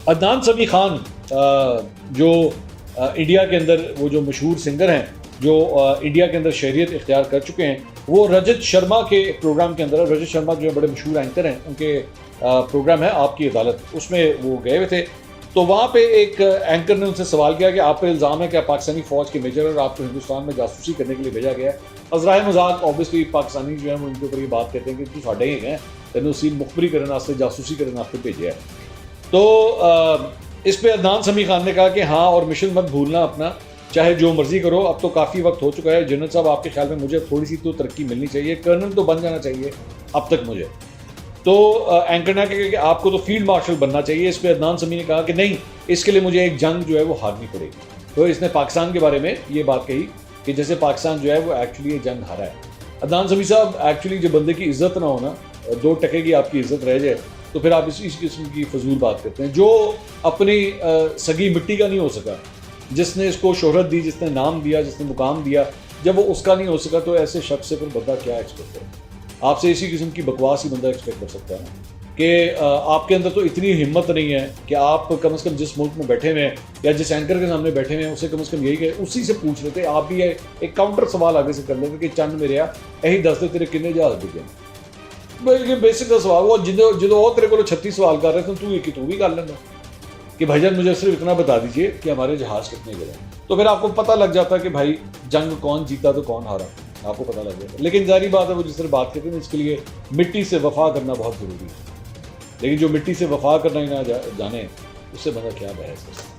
عدنان سمیع خان جو انڈیا کے اندر وہ جو مشہور سنگر ہیں جو انڈیا کے اندر شہریت اختیار کر چکے ہیں، وہ رجت شرما کے پروگرام کے اندر، رجت شرما جو بڑے مشہور اینکر ہیں، ان کے پروگرام ہے آپ کی عدالت، اس میں وہ گئے ہوئے تھے. تو وہاں پہ ایک اینکر نے ان سے سوال کیا کہ آپ پہ الزام ہے کہ آپ پاکستانی فوج کے میجر اور آپ کو ہندوستان میں جاسوسی کرنے کے لیے بھیجا گیا ہے. ازراہ مذاق آبویسلی پاکستانی جو ہیں وہ ان کے اوپر یہ بات کہتے ہیں کہ تو ساڈے ہی ہیں، تینوں اسی مخبری کرنے واسطے، جاسوسی کرنے واسطے بھیجا ہے. تو اس پہ عدنان سمیع خان نے کہا کہ ہاں، اور مشن مت بھولنا اپنا، چاہے جو مرضی کرو، اب تو کافی وقت ہو چکا ہے. جنرل صاحب آپ کے خیال میں مجھے تھوڑی سی تو ترقی ملنی چاہیے، کرنل تو بن جانا چاہیے اب تک مجھے. تو اینکر نے کہا کہ آپ کو تو فیلڈ مارشل بننا چاہیے. اس پہ عدنان سمیع نے کہا کہ نہیں، اس کے لیے مجھے ایک جنگ جو ہے وہ ہارنی پڑے گی. تو اس نے پاکستان کے بارے میں یہ بات کہی کہ جیسے پاکستان جو ہے وہ ایکچولی یہ جنگ ہارا ہے. عدنان سمیع صاحب، ایکچولی جو بندے کی عزت نہ ہونا، 2 ٹکے کی آپ کی عزت رہ جائے تو پھر آپ اس قسم کی فضول بات کرتے ہیں. جو اپنی سگی مٹی کا نہیں ہو سکا، جس نے اس کو شہرت دی، جس نے نام دیا، جس نے مقام دیا، جب وہ اس کا نہیں ہو سکا تو ایسے شخص سے پھر بندہ کیا ایکسپیکٹ کرے؟ آپ سے اسی قسم کی بکواس ہی بندہ ایکسپیکٹ کر سکتا ہے کہ آپ کے اندر تو اتنی ہمت نہیں ہے کہ آپ کم از کم جس ملک میں بیٹھے ہوئے ہیں یا جس اینکر کے سامنے بیٹھے ہوئے ہیں اسے کم از کم یہی کہ اسی سے پوچھ لیتے. آپ بھی ایک کاؤنٹر سوال آگے سے کر لیتے کہ چند میرے یہی دس دے تیرے کنے جہاز بکے. بیسک کا سوال وہ جدو اور تیرے کو 36 سوال کر رہے تھے تو بھی کر لینا کہ بھائی جان مجھے صرف اتنا بتا دیجئے کہ ہمارے جہاز کتنے گرے ہیں. تو پھر آپ کو پتہ لگ جاتا کہ بھائی جنگ کون جیتا تو کون ہارا، آپ کو پتہ لگ جاتا. لیکن ظاہری بات ہے وہ جس طرح بات کرتے ہیں اس کے لیے مٹی سے وفا کرنا بہت ضروری ہے. لیکن جو مٹی سے وفا کرنا ہی نہ جانے اس سے بندہ کیا بحث ہے.